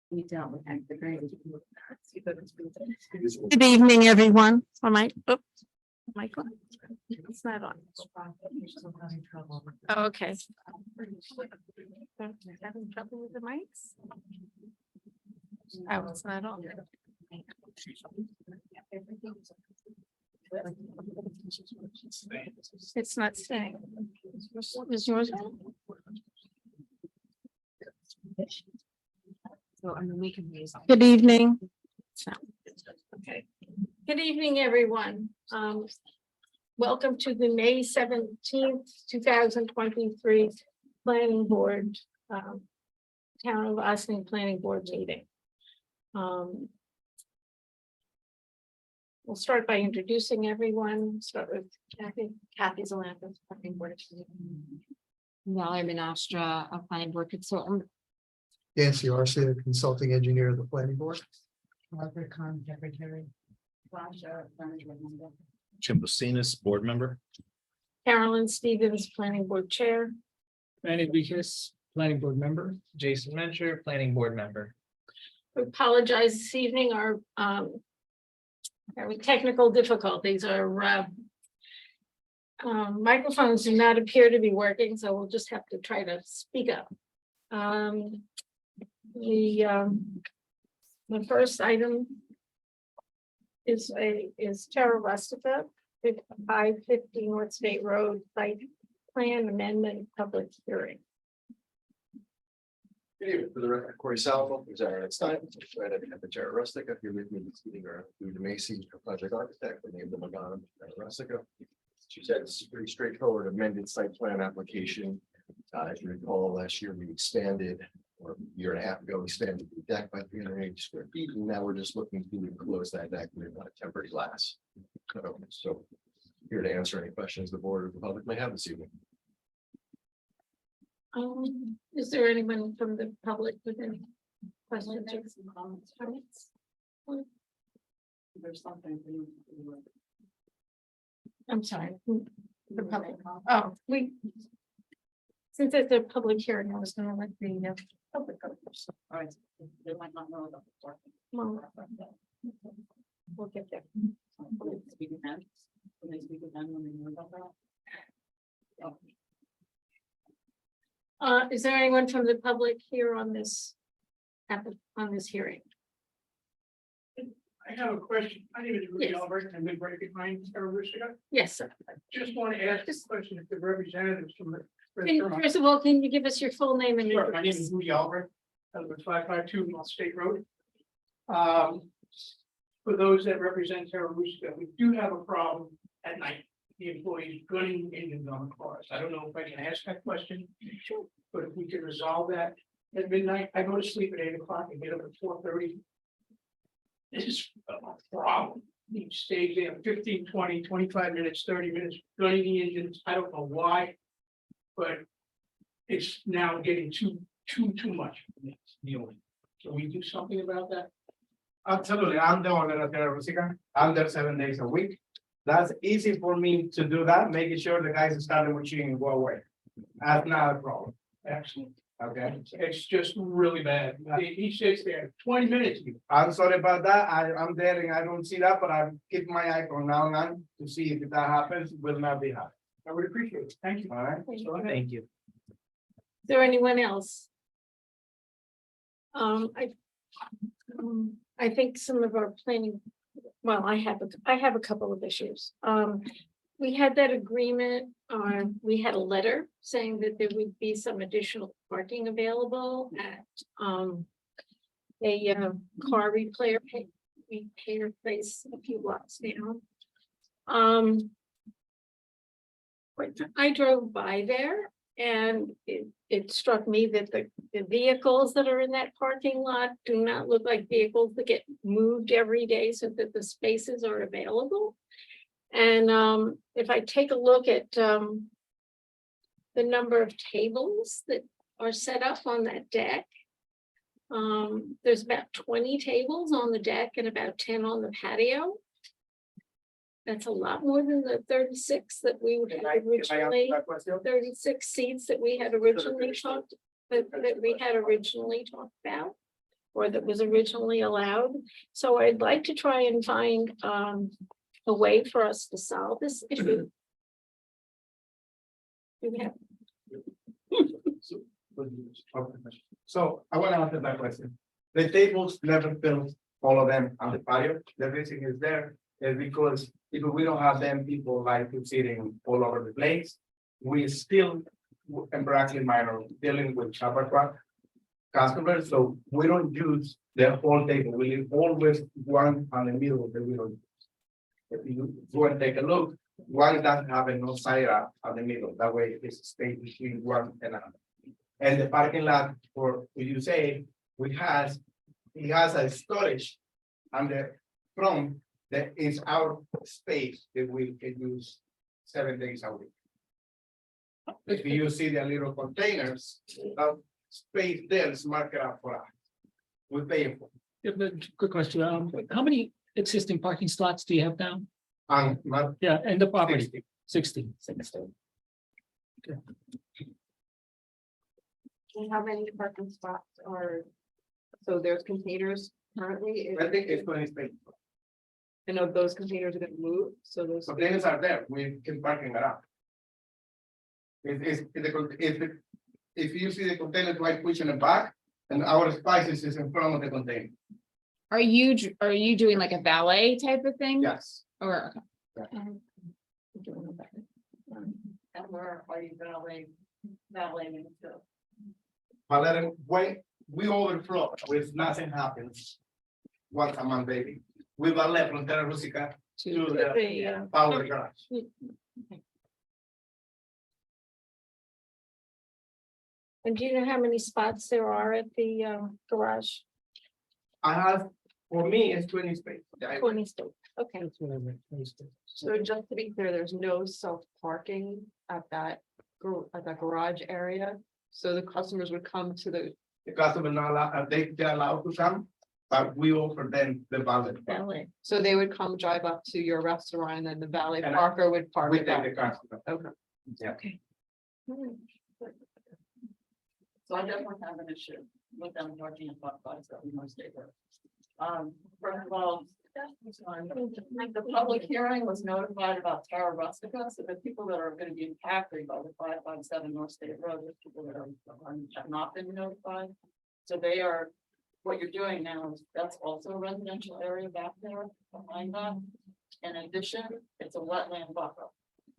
We dealt with the drainage. Good evening, everyone. Am I, oh, mic on? It's not on. Oh, okay. Having trouble with the mics? Oh, it's not on. It's not staying. Is yours on? So, I mean, we can use. Good evening. Okay. Good evening, everyone. Welcome to the May 17th, 2023 Planning Board, Town of Austining Planning Board meeting. We'll start by introducing everyone. Start with Kathy. Kathy Zalanthus, Planning Board. Valerie Menastra, a Planning Board Consultant. Nancy Arce, consulting engineer of the planning board. Margaret Khan, Secretary. Flasha, Management Member. Jim Basinas, board member. Carolyn Stevens, Planning Board Chair. Manny Lucas, planning board member. Jason Mencher, planning board member. We apologize this evening. Our technical difficulties are microphones do not appear to be working, so we'll just have to try to speak up. The first item is Terra Rustica, 550 North State Road site plan amendment public hearing. Good evening, for the record, Corey Salvo, Aaron Stein, right at the Terra Rustica. Here with me this evening are Lou DeMacy, our project architect, we named them Terra Rustica. She said it's a pretty straightforward amended site plan application. As you recall, last year we expanded, or a year and a half ago, we expanded the deck by 380 square feet, and now we're just looking to close that deck with temporary glass. So here to answer any questions the board or the public may have this evening. Is there anyone from the public with any questions or comments? There's something. I'm sorry. The public. Oh, since it's a public hearing, I was going to let the public go first. All right, they might not know about the parking. Well, we'll get there. Speak again. When they speak again, when they know about that. Is there anyone from the public here on this hearing? I have a question. My name is Rudy Yes. Albert. I'm with Break It Mine, Terra Rustica. Yes, sir. Just want to ask this question if the representatives from the restaurant. First of all, can you give us your full name and Sure, my name is address? Rudy Albert. I live at 552 North State Road. For those that represent Terra Rustica, we do have a problem at night. The employees gunning engines on the cars. I don't know if I can ask that question. Sure. But if we could resolve that at midnight, I go to sleep at 8 o'clock and get up at 4:30. This is a problem. Each stays there 15, 20, 25 minutes, 30 minutes, gunning the engines. I don't know why. But it's now getting too much. So we do something about that. Absolutely, I'm the owner of Terra Rustica. I'm there 7 days a week. That's easy for me to do that, making sure the guys start the machine and go away. That's not a problem. Excellent. Okay, It's just really bad. He sits there 20 minutes. I'm sorry about that. I'm there and I don't see that, but I keep my eye on now and on to see if that happens, will not be happy. I would appreciate it. Thank you. All right. Go ahead. Thank you. Is there anyone else? I think some of our planning, well, I have a couple of issues. We had that agreement, we had a letter saying that there would be some additional parking available at a car repair place a few blocks down. I drove by there and it struck me that the vehicles that are in that parking lot do not look like vehicles that get moved every day so that the spaces are available. And if I take a look at the number of tables that are set up on that deck, there's about 20 tables on the deck and about 10 on the patio. That's a lot more than the 36 that we had originally, 36 seats that we had originally talked about. or that was originally allowed. So I'd like to try and find a way for us to solve this issue. Do we have- So I want to answer that question. The tables never fill all of them on the patio. The reason is there is because if we don't have them, people like to sitting all over the place. We still, in Brackley Minor, dealing with chopper truck customers, so we don't use the whole table. We leave always one on the middle that we don't use. If you go and take a look, one doesn't have no side out on the middle. That way it's stay between one and another. And the parking lot for, you say, it has a storage on the front that is our space that we can use 7 days a week. If you see the little containers, that space there is marked out for us. We pay for, Yeah, but quick question, how many existing parking slots do you have now? and not Yeah, and the property, 60. 60. And how many parking spots are, so there's containers currently, I think it's 20 space. and of those containers are gonna move, so those. Containers are there, we can parking around. If you see the container, right pushing it back, and our spices is in front of the container, Are you doing like a valet type of thing? yes. Or? Yeah. And where are you valeting to? But let them wait, we overflow, with nothing happens. Once a month, baby, we valet from Terra Rusica to the power garage. And do you know how many spots there are at the garage? I have, for me, it's 20 space. I- 20 still, okay. So just to be clear, there's no self-parking at that, at that garage area? So the customers would come to the, The customer not allowed, they're allowed to come, but we offer them the valet. Valet. so they would come drive up to your restaurant and then the valet And parker would park We it take back. the customer. Okay. So I definitely have an issue with them parking in front of us that we must stay there. First of all, the public hearing was notified about Terra Rustica, so the people that are gonna be impacted by the 557 North State Road, the people that are have not been notified. So they are, what you're doing now is, that's also a residential area back there behind that. In addition, it's a wetland buffer.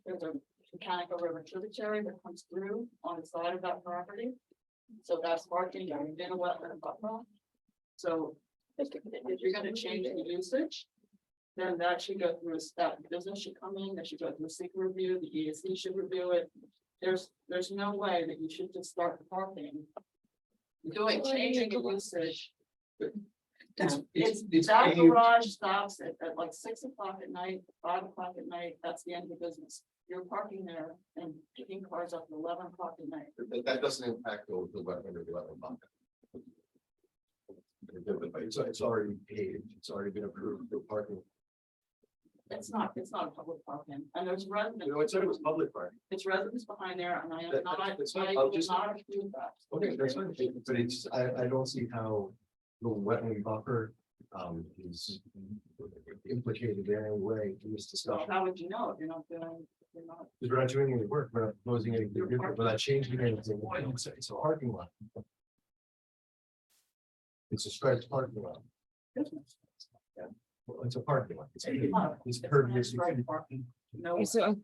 There's a Mechanical River tributary that comes through on the side of that property. So that's parking within a wetland buffer. So if you're gonna change the usage, then that should go through a step, business should come in, that should go through a secret review, the ESC should review it. There's no way that you should just start parking. Changing the usage. That garage stops at like 6 o'clock at night, 5 o'clock at night, that's the end of the business. You're parking there and picking cars up at 11 o'clock at night. That doesn't impact the wetland or the wetland buffer. It's already paid, it's already been approved for parking. It's not a public parking, and there's residents. You know, it said it was public parking. It's residents behind there, and I am That- not, that's I fine. I'll will just- not approve that. Okay, that's fine, but it's, I don't see how the wetland buffer is implicated in any way in this So discussion. how would you know if you're not doing, if you're not? Because we're not doing any work, we're not proposing anything different, we're not changing anything. It's a parking lot. It's a striped parking lot. Yeah, well, it's a parking lot. It's pervious. Right, parking. No, So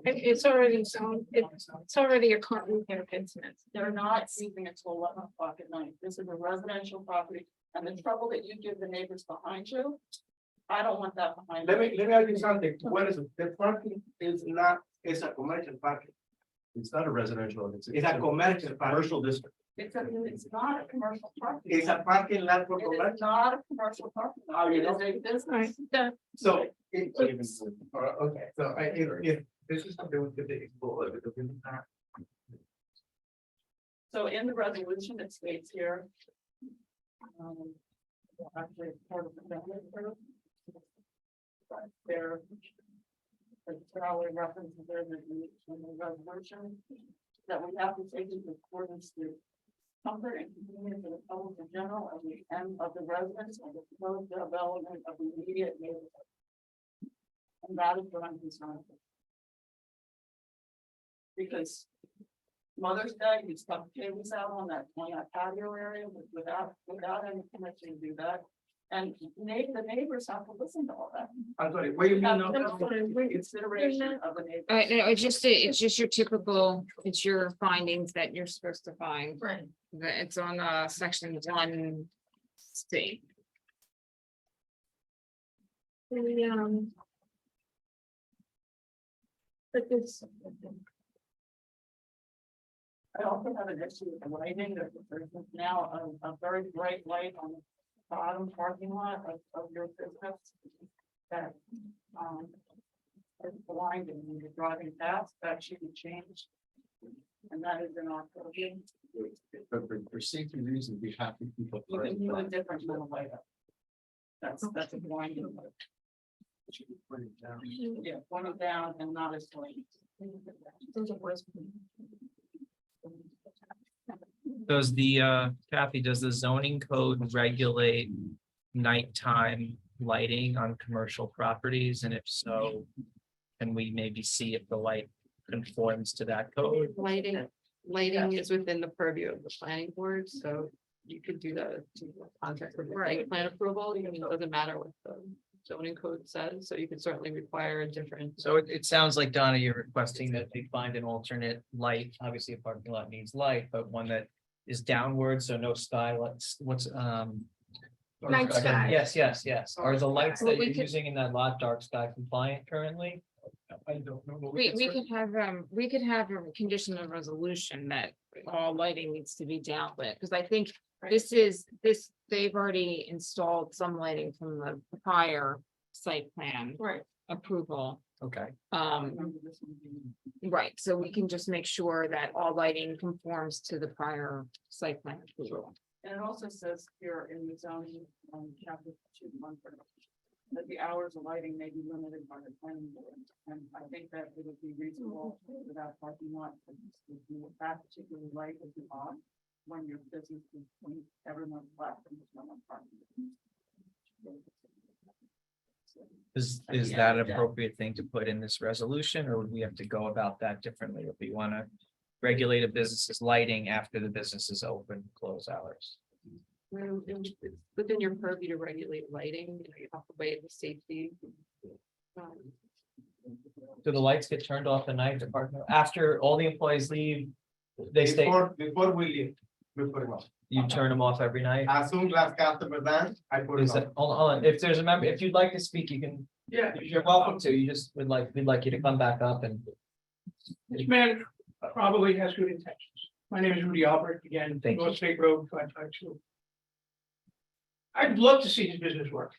It's already zoned, it's already a common business. they're not using it till 11 o'clock at night. This is a residential property, and the trouble that you give the neighbors behind you, I don't want that behind. Let me. me ask you something, what is it? The parking is not, it's a commercial parking, It's not a residential. it's a commercial parking. Commercial district. It's not a commercial parking. It's a parking lot for It commercial. is not a commercial parking. lot. It is a business. So, okay, so if this is something we could explore. So in the resolution, it states here. Well, actually, it's part of the resolution. But there. There's probably references there in the resolution. That we have to take into accordance with comfort and convenience of the public in general and of the residents of the proposed development of the immediate neighborhood. And that is what I'm concerned with. Because Mother's Day, you stuck tables out on that patio area without any permission to do that. And the neighbors have to listen to all that. I'm sorry, what do you mean? Have no? consideration of the neighbors. No, it's just your typical, it's your findings that you're supposed to find. Right. It's on section 1C. But this, I also have an issue with the lighting, there's now a very bright light on the bottom parking lot of your business. That, is blinding when you're driving past, that should be changed. And that is in our code. But for safety reasons, we have to keep up. You can do a different kind of light up. That's a blinding light. Yeah, point it down and not as light. Does the Kathy, does the zoning code regulate nighttime lighting on commercial properties? And if so, can we maybe see if the light conforms to that code? Lighting is within the purview of the planning board, so you could do that to contract for site plan approval. I mean, it doesn't matter what the zoning code says, so you could certainly require a different. So it sounds like, Donna, you're requesting that they find an alternate light. Obviously, a parking lot needs light, but one that is downward, so no skylights. What's Night sky. Yes. Are the lights Well, that we you're could- using in that lot dark sky compliant currently? I don't know. but We can could have a condition of resolution that all lighting needs to be downlit, because I think they've already installed some lighting from the prior site plan right, approval. Okay. Remember this one being- Right, so we can just make sure that all lighting conforms to the prior site plan approval. And it also says here in the zoning, chapter 2, that the hours of lighting may be limited by the planning board. And I think that it would be reasonable without parking lot, if you that particular light would be on when your business is, when everyone's left and there's no one parking. Is that an appropriate thing to put in this resolution, or would we have to go about that differently if we want to regulate a business's lighting after the business is open, close hours? It's within your purview to regulate lighting, you have to weigh the safety. Do the lights get turned off at night, after all the employees leave? They stay, Before we leave, we put it on. you turn them off every night? As soon as customer done, I put it Is on. that, hold on, if there's a member, if you'd like to speak, you can, Yeah, you're welcome to, you just we'd like you to come back up and. this man probably has good intentions. My name is Rudy Albert, again, Thank you. North State Road 552. I'd love to see his business work.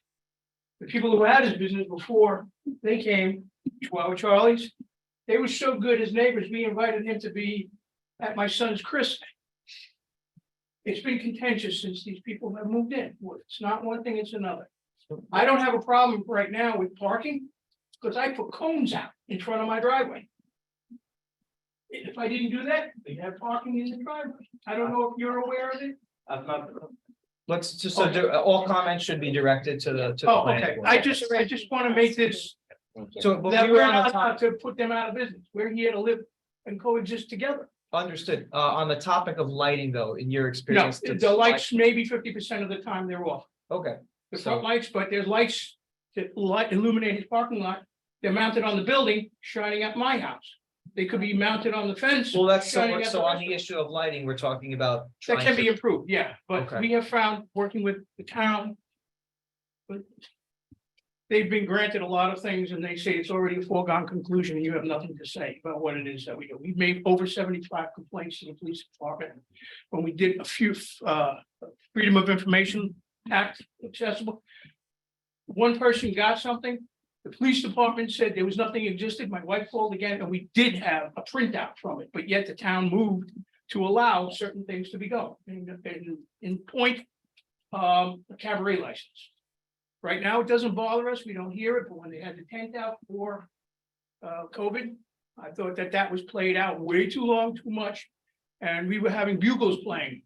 The people who had his business before they came, Chihuahua Charlie's, they were so good as neighbors, we invited him to be at my son's christening. It's been contentious since these people have moved in. It's not one thing, it's another. I don't have a problem right now with parking, because I put cones out in front of my driveway. If I didn't do that, we'd have parking in the driveway. I don't know if you're aware of it. I've not. Let's just, so all comments should be directed to the. Oh, okay. I just want to make this, So, but that we were we're on the not top, out to put them out of business. We're here to live and coexist together. understood, on the topic of lighting though, in your No, experience. the lights, maybe 50% of the time they're off. Okay, The So- front lights, but there's lights that light illuminate his parking lot. They're mounted on the building, shining at my house. They could be mounted on the fence. well, that's, shining so at so on the restaurant. issue of lighting, we're talking about. That trying can be to- improved, yeah, but Okay. we have found, working with the town. but they've been granted a lot of things and they say it's already a foregone conclusion and you have nothing to say about what it is that we do. We've made over 75 complaints to the police department. When we did a few Freedom of Information Act accessible. One person got something. The police department said there was nothing existed. My wife called again and we did have a printout from it, but yet the town moved to allow certain things to be going. In point, a cabaret license. Right now, it doesn't bother us. We don't hear it, but when they had the tent out for COVID, I thought that was played out way too long, too much. And we were having bugles playing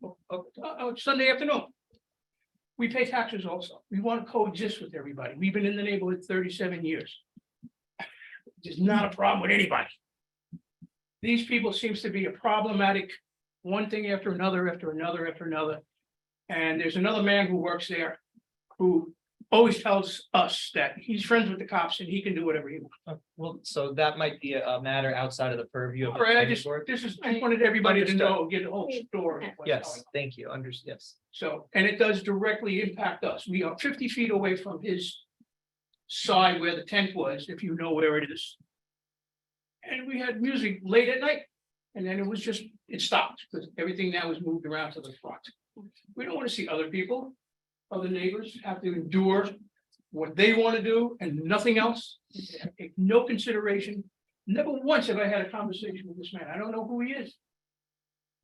Sunday afternoon. We pay taxes also. We want to coexist with everybody. We've been in the neighborhood 37 years. There's not a problem with anybody. These people seems to be a problematic, one thing after another, after another, after another. And there's another man who works there who always tells us that he's friends with the cops and he can do whatever he wants. Well, so that might be a matter outside of the purview of. the All right, I planning just, board. this is, I wanted everybody to Understood. know, get the whole story. of what's going Yes, on. thank you, yes. So, and it does directly impact us. We are 50 feet away from his side where the tent was, if you know where it is. And we had music late at night, and then it stopped, because everything now was moved around to the front. We don't want to see other people, other neighbors have to endure what they want to do and nothing else. Take no consideration. Never once have I had a conversation with this man. I don't know who he is.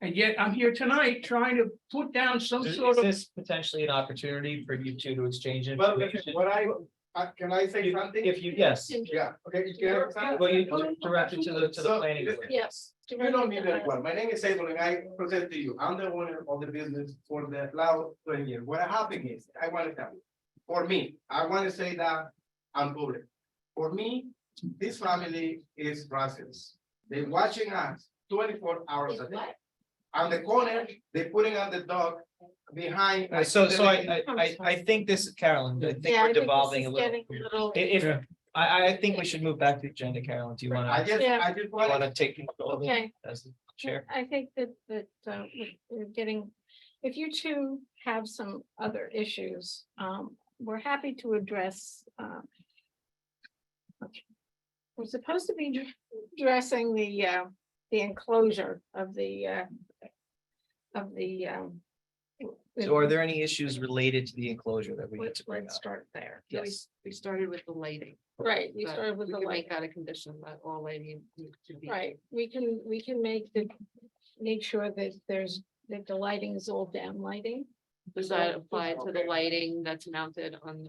And yet I'm here tonight trying to put down some Is sort of. this potentially an opportunity for you two to exchange But information? what can I say something? If you, yes, Yeah, okay, you can. well, you direct it to the So, planning board. Yes. You know me very well. My name is Abel and I present to you. I'm the owner of the business for the last 20 years. What happened is, I want to tell you, for me, I want to say that I'm public. For me, this family is process. They're watching us 24 hours a day. On the corner, they're putting on the dog behind. So I think this, Carolyn, I think Yeah, we're I think devolving this a is little. getting a little. If, I think we should move back to the agenda, Carolyn, do you I wanna, just Yeah. want take control of it Okay. as the chair? I think that we're getting, if you two have some other issues, we're happy to address. Okay. We're supposed to be addressing the enclosure of the. So are there any issues related to the enclosure that we need Let's to bring up? start there. Yes, We started with the lighting. Right, we but started with we the can light. Make that a condition that all lighting needs to be. Right, we can make sure that that the lighting is all down lighting. Does that apply to the lighting that's mounted on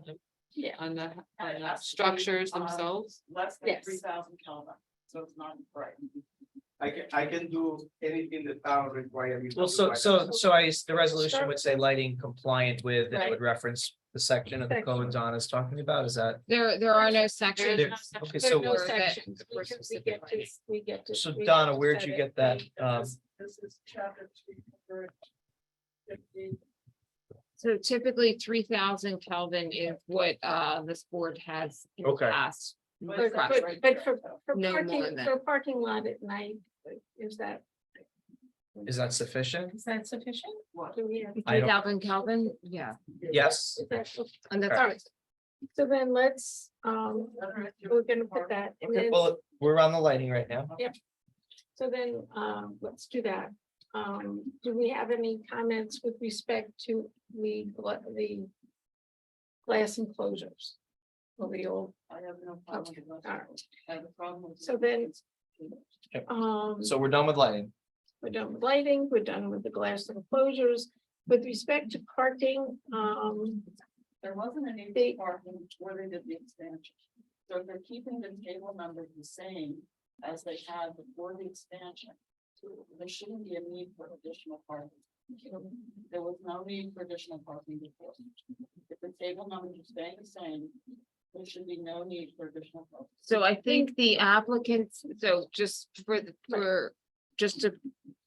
Yeah. the structures themselves? Less than Yes. 3,000 Kelvin, so it's not bright. I can do anything the town requires me. to well, do. the resolution would say lighting compliant with, and it Right. would reference the section of the Section. code Don is talking about, is that? There are no sections. There- okay, There's so no where that- sections. We get to. So we Donna, get to where'd set you it. get that? This is chapter 350. So typically 3,000 Kelvin is what this board has in the Okay. past. But requested. for No more parking, than that. for a parking lot at night, is that sufficient? sufficient? Do we have- I don't- 3,000 Kelvin, yeah. Yes, is that- And All that's, right. So then let's, we're gonna put that, and okay, then, well, we're on the lighting right now. so then, let's do that. Do we have any comments with respect to the glass enclosures? Or the old, I have no problem with all that. right, I have a problem with. So then- So we're done with lighting. we're done with lighting, we're done with the glass enclosures. With respect to parking, There wasn't any They- parking where they did the expansion. So if they're keeping the table numbers the same as they had before the expansion, there shouldn't be a need for additional parking. There was no need for additional parking before. If the table numbers are staying the same, there should be no need for additional parking. so I think the applicants, so just just to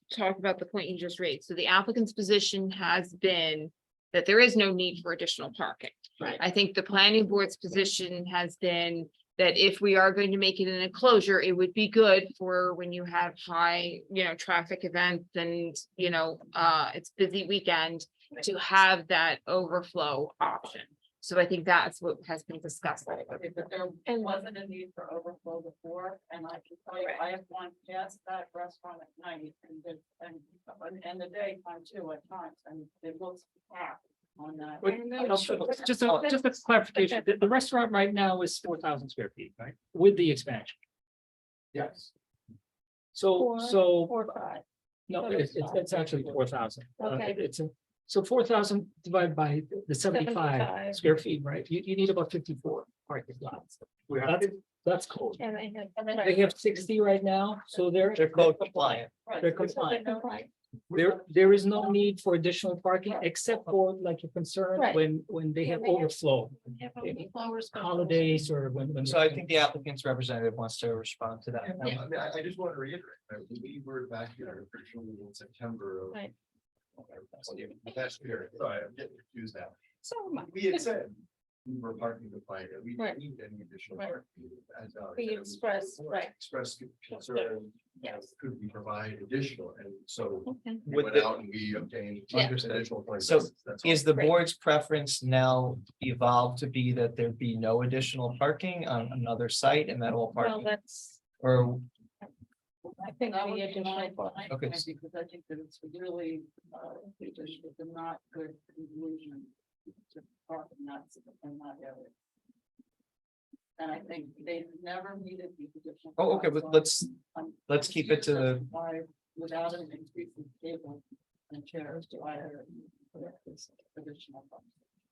talk about the point you just raised. So the applicant's position has been that there is no need for additional parking. Right. I think the planning board's position has been that if we are going to make it an enclosure, it would be good for when you have high, traffic events and, it's busy weekend to have that overflow option. So I think that's what has been discussed. Okay, but there And- wasn't a need for overflow before, and I can tell you, I have gone past that restaurant at night and the daytime too at times, and it looks packed on that. And then- Just a clarification, the restaurant right now is 4,000 square feet, right, with the expansion. Yes. Four. So, 4 or 5. no, it's actually 4,000. Okay. So 4,000 divided by the 75 75. square feet, right? You need about 54 parking lots. We have That's cool. And they have. They have 60 right now, so they're They're code compliant. Right, they're so there's compliant. no- There is no need for additional parking except for like your concern Right. when they have overflow. Holidays or when. So I think the applicant's representative wants to respond to that. I just want to reiterate, we were back here originally in September of. Right. Last year, sorry, I'm getting confused now. So am I. We had said we were parking the flag, we Right. didn't need any additional Right. parking. as, We expressed, right. Expressed concern. Yes. Could we provide additional, and so Okay. we With went the- out and we obtained Yeah. additional. 20 So spaces, that's all. Is the Right. board's preference now evolved to be that there be no additional parking on another site and that all Well, parking? that's, Or, I think That the would be additional my, part. Okay. because I think that it's really, it's a not good conclusion to park in that area. And I think they never needed these additional. oh, okay, but let's keep it to the, Why, without an increase in table and chairs, do I put this additional?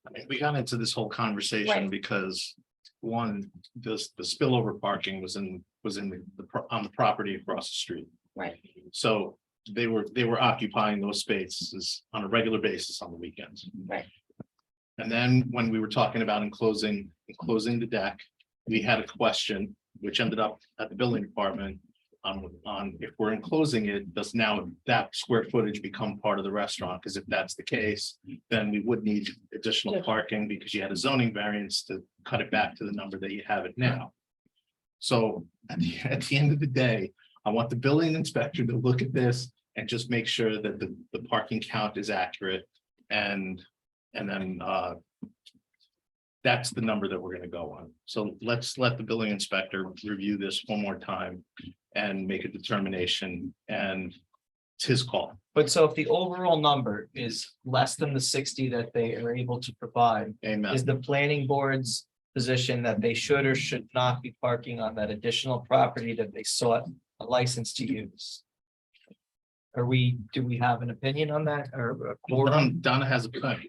I mean, we got into this whole conversation Right. because one, the spillover parking was in on the property across the street. Right. So they were occupying those spaces on a regular basis on the weekends. Right. And then when we were talking about enclosing the deck, we had a question which ended up at the building department on if we're enclosing it, does now that square footage become part of the restaurant? Because if that's the case, then we would need additional Yeah. parking because you had a zoning variance to cut it back to the number that you have it now. So at the end of the day, I want the building inspector to look at this and just make sure that the parking count is accurate. And then that's the number that we're gonna go on. So let's let the building inspector review this one more time and make a determination, and it's his call. but so if the overall number is less than the 60 that they are able to provide, Amen. is the planning board's position that they should or should not be parking on that additional property that they sought a license to use? Do we have an opinion on that or? Donna has a point.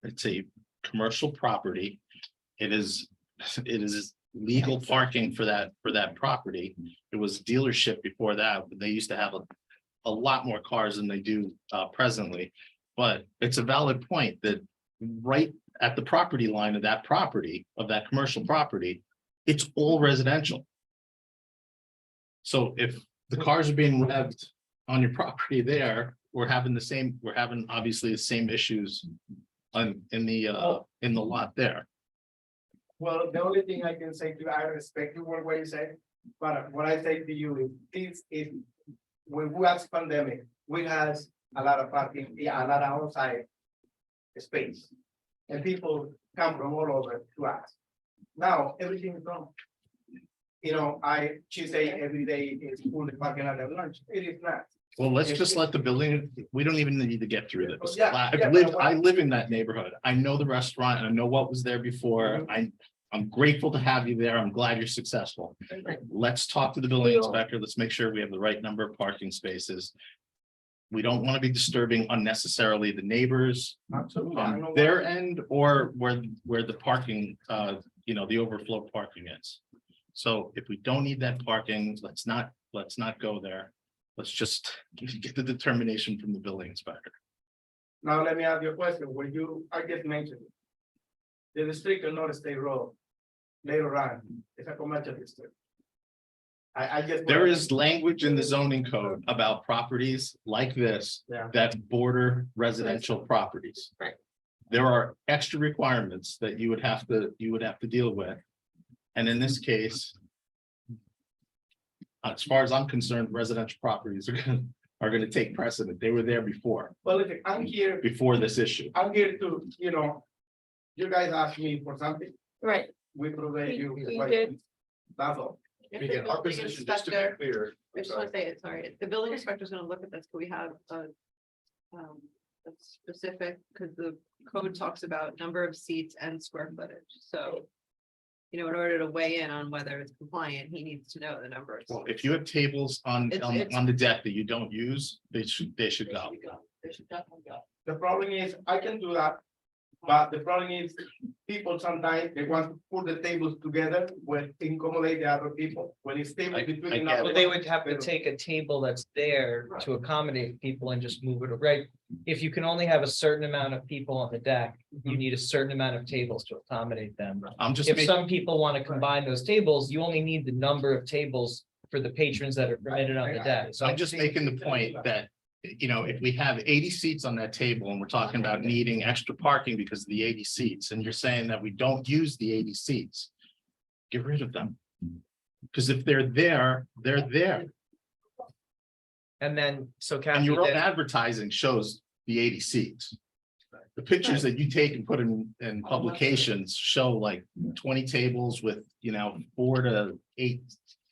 It's a commercial property. It is legal parking for that property. It was dealership before that. They used to have a lot more cars than they do presently. But it's a valid point that right at the property line of that commercial property, it's all residential. So if the cars are being revved on your property there, we're having obviously the same issues in the lot there. Well, the only thing I can say to you, I respect you what you say, but what I say to you is when we have pandemic, we had a lot of parking, a lot of outside space. And people come from all over to us. Now, everything is gone. You know, she say every day is full parking at the lunch, it is not. Well, let's just let the building, we don't even need to get through this. Yeah, I live in that neighborhood. I know the restaurant and I know what was there before. I'm grateful to have you there. I'm glad you're successful. Let's talk to the building inspector. Let's make sure we have the right number of parking spaces. We don't want to be disturbing unnecessarily the neighbors Absolutely. on their end or where the parking, the overflow parking is. So if we don't need that parking, let's not go there. Let's just get the determination from the building inspector. Now, let me ask you a question. I just mentioned it. The district is not a state road. Later on, it's a commercial district. I just. There is language in the zoning code about properties like this Yeah. that border residential properties. Right. There are extra requirements that you would have to deal with. And in this case, as far as I'm concerned, residential properties are gonna take precedent. They were there before Well, listen, I'm here this issue. to, you guys asked me for something, Right. we provide you. We with did. what- That's all. If the Again, our building position, just to be inspector- clear. I just want to say it, sorry, if the building inspector is gonna look at this, could we have a specific, because the code talks about number of seats and square footage, so. In order to weigh in on whether it's compliant, he needs to know the number of. Well, seats. if you have tables on the deck that you don't use, they should go. They should definitely go. The problem is, I can do that, But the problem is, people sometimes they want to put the tables together when accommodate the other people, when it's table I between. get another But they one. would have to take a table that's there to accommodate people and just move it, right? If you can only have a certain amount of people on the deck, you need a certain amount of tables to accommodate them. I'm just If making, some people want to combine those tables, you only need the number of tables for the patrons that are permitted on the deck. so I'm just making the point that, you know, if we have 80 seats on that table and we're talking about needing extra parking because of the 80 seats, and you're saying that we don't use the 80 seats, get rid of them. Because if they're there, they're there. And then, so And Kathy, your own then- advertising shows the 80 seats. The pictures that you take and put in publications show like 20 tables with, you know, 4 to 8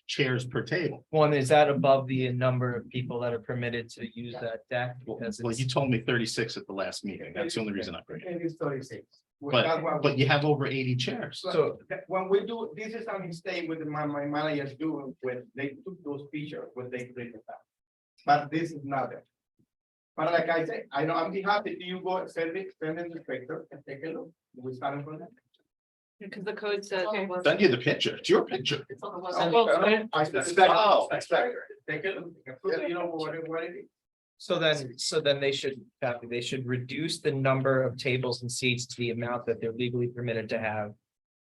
chairs per table. one, is that above the number of people that are permitted to use that deck? Because Well, it's- you told me 36 at the last meeting. That's the only reason I bring it. It is 36. But you have over 80 chairs. So when we do, this is a mistake with my managers do when they took those pictures, when they take it out. But this is not it. But like I say, I know I'm be happy to you go send it the inspector and take a look. We start from that. Because the code says. Send you the picture. It's your picture. It's on the Send website. I expect, Oh. take a look, you know, what it is. So then Kathy, they should reduce the number of tables and seats to the amount that they're legally permitted to have.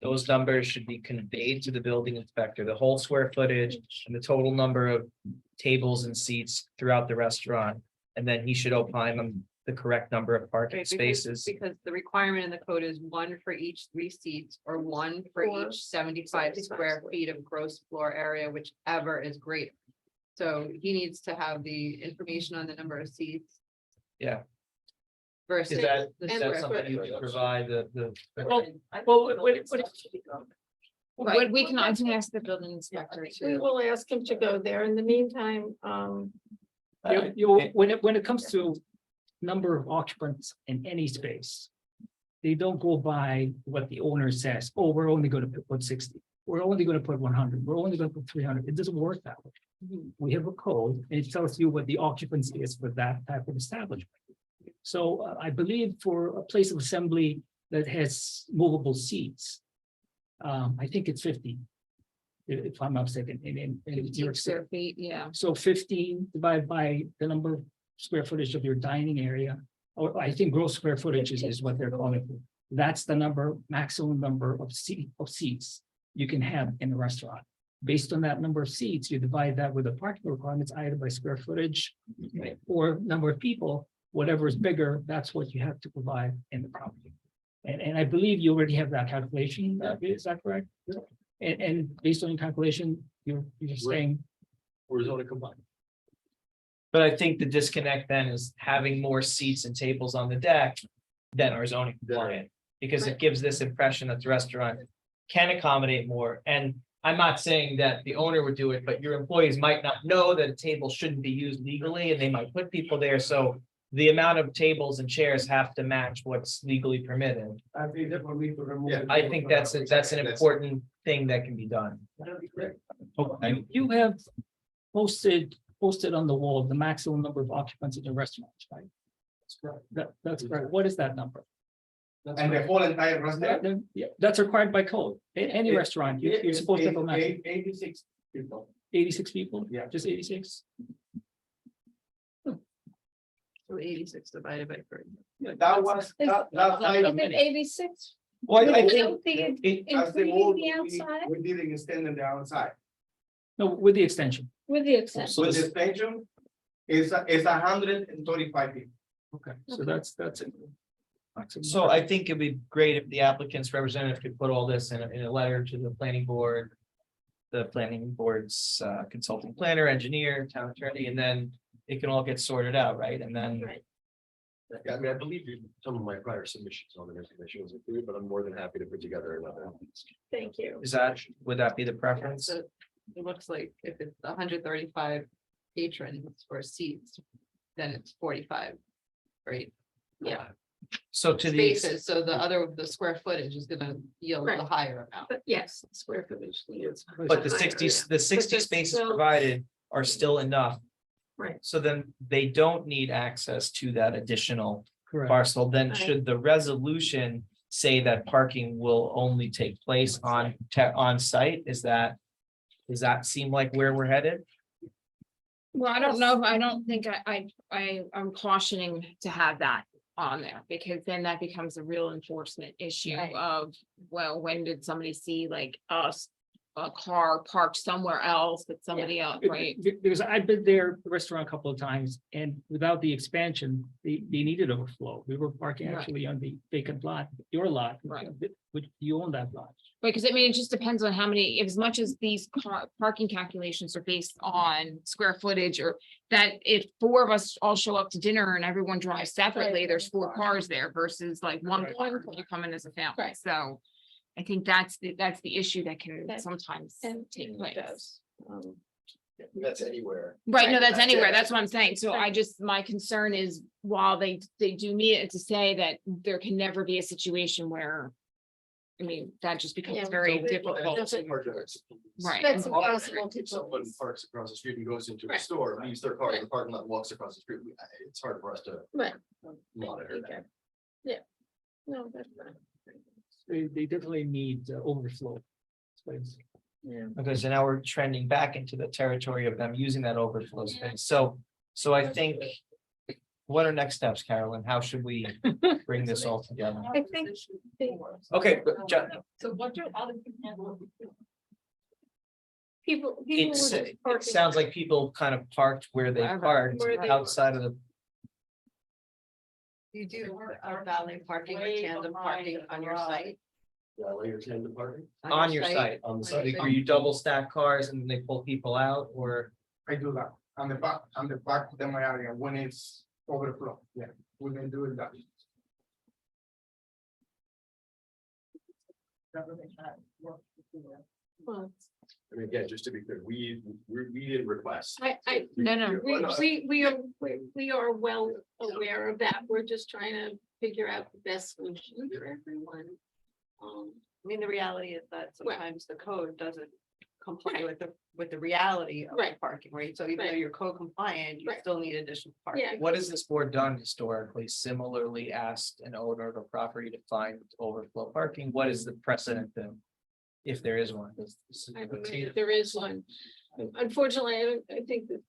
Those numbers should be conveyed to the building inspector, the whole square footage and the total number of tables and seats throughout the restaurant. And then he should opine on the correct number of parking Right, spaces. Because the requirement in the code is 1 for each 3 seats or 1 for Or each 75 square feet of gross floor area, whichever is greater. So he needs to have the information on the number of seats. Yeah. Versus. Is that, the is square that something you footage. can provide the? But we can, I can ask the building inspector We too. will ask him to go there. In the meantime, When it comes to number of occupants in any space. They don't go by what the owner says, oh, we're only gonna put 60, we're only gonna put 100, we're only gonna put 300, it doesn't work that way. We have a code, and it tells you what the occupancy is for that type of establishment. So I believe for a place of assembly that has movable seats. I think it's 50. If I'm not mistaken, in New York City. Square feet, yeah. So 15 divided by the number of square footage of your dining area, or I think gross square footage is what they're calling it. That's the maximum number of seats you can have in a restaurant. Based on that number of seats, you divide that with the parking requirements either by square footage or number of people, whatever is bigger, that's what you have to provide in the property. And I believe you already have that calculation, is that correct? And based on your calculation, you're saying. We're zoning compliant. But I think the disconnect then is having more seats and tables on the deck than our zoning compliant. Because it gives this impression that the restaurant can accommodate more. And I'm not saying that the owner would do it, but your employees might not know that a table shouldn't be used legally and they might put people there. So the amount of tables and chairs have to match what's legally permitted. I think that will need to remove. I think that's an important thing that can be done. You have posted on the wall the maximum number of occupants in the restaurants, right? That's correct. That's correct. What is that number? And the whole entire restaurant. Yeah, that's required by code. In any restaurant, you're supposed to have a maximum. 86 people. 86 people? Yeah. Just 86? So 86 divided by 3. That was, that item. is it 86? Well, I Without think the- As the Including wall, the outside, we didn't extend it the outside. No, with the extension. with the exception. With the extension, it's 135 people. Okay, so that's it. Maximum. so. I think it'd be great if the applicant's representative could put all this in a letter to the planning board. The planning board's consulting planner, engineer, town attorney, and then it can all get sorted out, right? And then. Right. Yeah, I mean, I believe some of my prior submissions on the information was included, but I'm more than happy to put together another. Thank you. Would that be the preference? So it looks like if it's 135 patrons for seats, then it's 45. Right? Yeah. So to the, Spaces, so the square footage is gonna yield a Right. higher amount. But yes, square footage. is but the higher, 60 yeah. the 60 there's spaces still- provided are still enough. Right. So then they don't need access to that additional Correct. parcel, then Right. should the resolution say that parking will only take place on site? Does that seem like where we're headed? Well, I don't know. I don't think I'm cautioning to have that on there because then that becomes a real enforcement issue Right. of, well, when did somebody see like a car parked somewhere else but somebody else, right? Because I've been there, the restaurant a couple of times, and without the expansion, they needed overflow. We were parking Right. actually on the vacant lot, your lot. Right. Which you own that lot. Because I mean, it just depends on how many, as much as these parking calculations are based on square footage or that if four of us all show up to dinner and everyone drives separately, there's 4 cars there versus like one Right. car when you come in as a family. Right. So I think that's the issue that can That- sometimes And take it place. does. That's anywhere. Right, no, Right, that's that's anywhere. it. That's what I'm saying. So I Right. just, my concern is while they do meet it to say that there can never be a situation where. I mean, that just becomes Yeah. very So, difficult. That's it. Right. That's Well, impossible to If someone police. parks across the street and goes into a Right. store, leaves their car in the parking lot, and walks across the street, it's hard for us to Right. monitor that. Okay. Yeah. No, that's fine. They definitely need overflow space. Yeah. Okay, so now we're trending back into the territory of them using that overflow space. So I think. What are next steps, Carolyn? How should we bring this all together? I think Okay, but So what do other people handle? people. it sounds like people kind of parked where they Wherever. parked Where they- outside of the, You do a valet parking or tandem parking on your site. Yeah, later tandem parking on your site. on the site. Are you double stack cars and they pull people out or? I do that, on the back of my area, when it's overflow, yeah, we've been doing that. Well, I mean, again, just to be clear, we didn't request. No. we are well aware of that. We're just trying to figure out the best solution for everyone. I mean, the reality is that Right. sometimes the code doesn't comply Right. with the reality of the Right. parking, right? So even though Right. you're code compliant, you Right. still need additional Yeah. parking. What has this board done historically? Similarly asked an owner of a property to find overflow parking? What is the precedent then? If there is one. I believe that there is one. Unfortunately, I think that,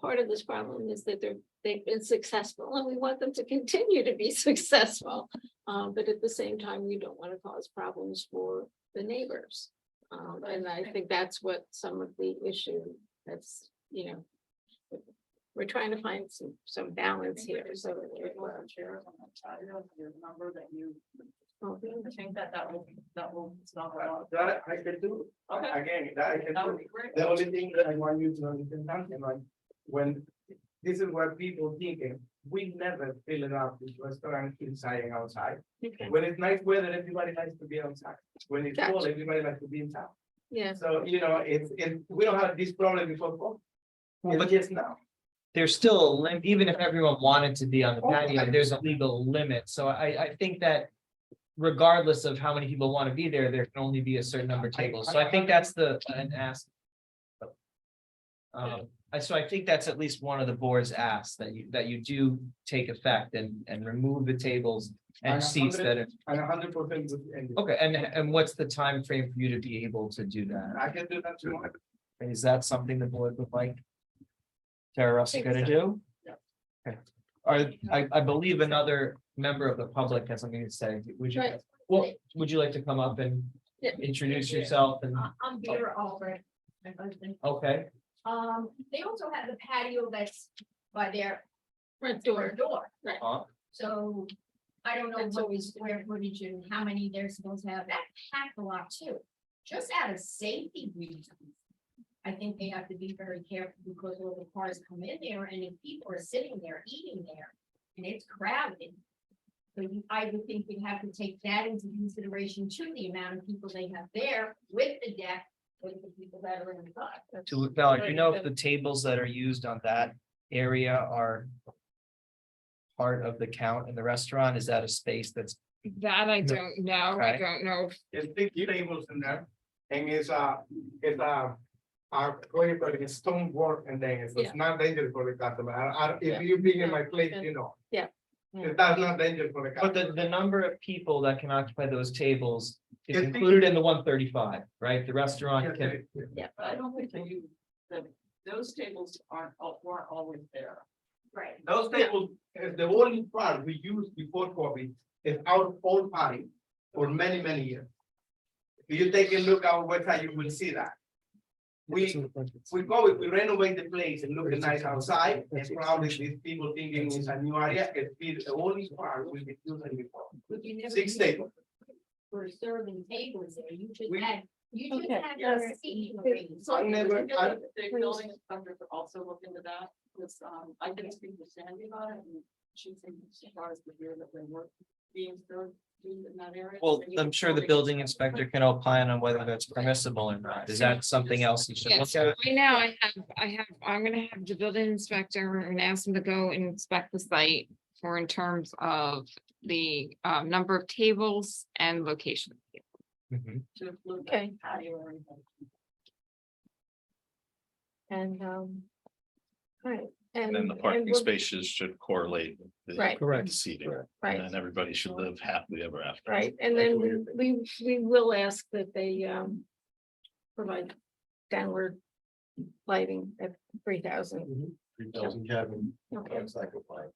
part of this problem is that they've been successful and we want them to continue to be successful. But at the same time, we don't want to cause problems for the neighbors. And I think that's what some of the issue that's, we're trying to find some balance here, so. that we're- Number that you, Okay. I think that will, it's not a lot. That I can do, Okay. again, that I can That would do. be great. The only thing that I want you to understand, something like, when, this is what people thinking, we never fill it up with restaurants inside and outside. Okay. When it's nice weather, everybody likes to be outside. When it's cold, Gotcha. everybody likes to be inside. Yeah, So, we don't have this problem before, But it's just now. there's still a limit, even if everyone wanted to be on the Oh, patio, I- there's a legal limit. So I think that. Regardless of how many people want to be there, there can only be a certain number of tables. So I think that's an ask. So I think that's at least one of the board's asks that you do take effect and remove the tables and seats that are. And 100% with Andy. Okay, and what's the time frame for you to be able to do that? I can do that tomorrow. Is that something the board would like? Tara Russica to do? Okay. I believe another member of the public has something to say. Would you, Right. well, would you like to come up and Yeah. introduce yourself and, I'm Vera Albrecht, my husband. okay, They also have the patio that's by their front door. door. So I don't know That's what the always- square footage and how many they're supposed to have. That packed a lot too. Just out of safety reasons. I think they have to be very careful because all the cars come in there and if people are sitting there eating there and it's crowded. So I would think you'd have to take that into consideration too, the amount of people they have there with the deck, with the people that are in the car. to Val, do you know if the tables that are used on that area are part of the count in the restaurant? Is that a space that's, That I don't know. I Okay. don't know. There's big tables in there, and it's it's stone work, and then it's Yeah. not dangerous for the customer. If you've been in my place, Yeah. you know. Yeah. If that's not dangerous for the car. But the number of people that can occupy those tables is Yes, included in the 135, right? The restaurant can, Yeah, but I don't think that those tables weren't always there. Right. Those tables, the only part we used before COVID is our own party for many, many years. If you take a look at our website, you will see that. We renovate the place and look nice outside, and probably these people thinking it's a new area, it's the only part we be using before. But you never 6 used tables. For serving tables there, you just We- had, you just Okay, had all your right. seating arranged. So I never- the building inspector could also look into that, because I didn't speak to Sandy about it, and she seemed surprised to hear that they were being served food in that area. well, And you I'm sure the only- building inspector can opine on whether that's permissible or not. Is that something else you should Yeah, look so at? right now I'm gonna have the building inspector and ask him to go and inspect the site for in terms of the number of tables and location. Mhm. To include the Okay. patio or anything. And, right. And then the parking spaces should correlate with the Right. Correct. seating, Right. and then everybody should live happily ever after. Right, and then we will ask that they provide downward lighting at 3,000. 3,000 cabin. Okay. Cycle fire.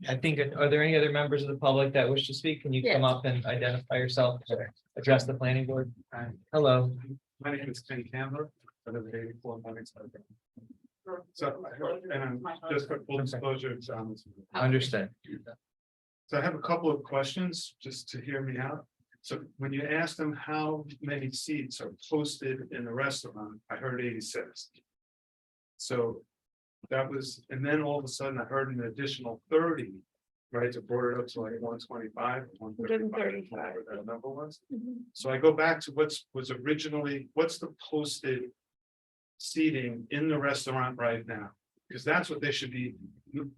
I think, are there any other members of the public that wish to speak? Can you come Yes. up and identify yourself, address the planning board? Hello. My name is Ken Candler, I live at 84 Livingston. So, and just for full disclosure, it's Understand. So I have a couple of questions, just to hear me out. So when you asked them how many seats are posted in the restaurant, I heard 86. So that was, and then all of a sudden I heard an additional 30, right, to brought it up to like 125, 135, whatever that number was. Mhm. So I go back to was originally, what's the posted seating in the restaurant right now? Because that's what they should be.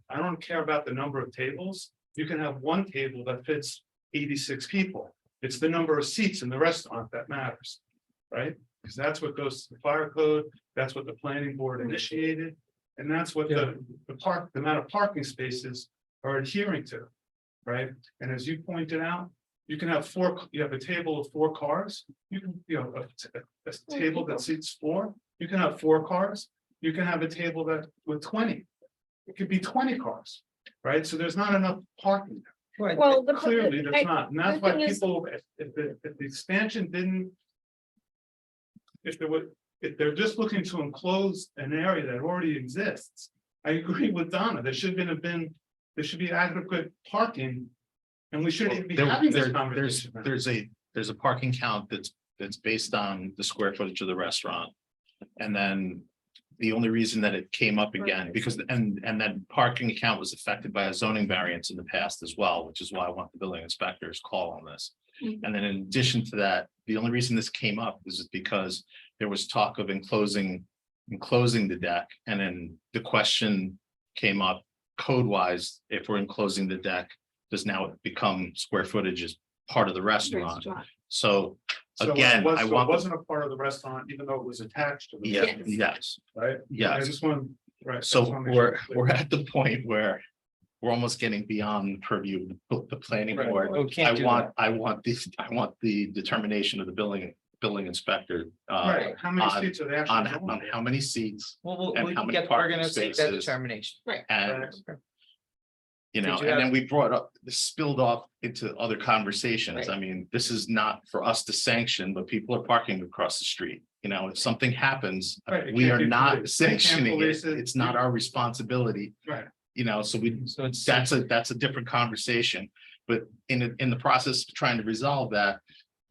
I don't care about the number of tables. You can have one table that fits 86 people. It's the number of seats in the restaurant that matters, right? Because that's what goes to the fire code, that's what the planning board initiated, and that's what the amount of parking spaces are adhering to, right? And as you pointed out, you can have you have a table of 4 cars, you can, a table that seats 4, you can have 4 cars, you can have a table that with 20. It could be 20 cars, right? So there's not enough parking there. Right. Well, Clearly, there's not, and that's the why thing is- people, if the expansion didn't. If they're just looking to enclose an area that already exists, I agree with Donna, there should be adequate parking. And we shouldn't even be having this conversation. now. There's a parking count that's based on the square footage of the restaurant. And then the only reason that it came up again, because, and that parking account was affected by a zoning variance in the past as well, which is why I want the building inspector's call on this. Mhm. And then in addition to that, the only reason this came up is because there was talk of enclosing the deck, and then the question came up code wise, if we're enclosing the deck, does now it become square footage as part of the restaurant? So So it again, was- I so it want, wasn't a part of the restaurant, even though it was attached to. The yeah, restaurant, yes, Right? I yes. just want, right. I just So wanna make sure we're at the point where we're almost getting beyond the purview of the planning Right. board. Oh, can't do I want the determination of the building inspector. Right, how many on- seats are they On actually? going? how many seats Well, And we how can many we're parking gonna take that spaces? determination. and. You know, Did you and then have- we brought up, this spilled off into other conversations. I mean, this is not for us to sanction, but people are parking across the street. You know, if something happens, Right, it we can't are be not policed. They can't sanctioning it. police it. It's not our responsibility. Right. You know, so we, So it's. that's a different conversation. But in the process of trying to resolve that,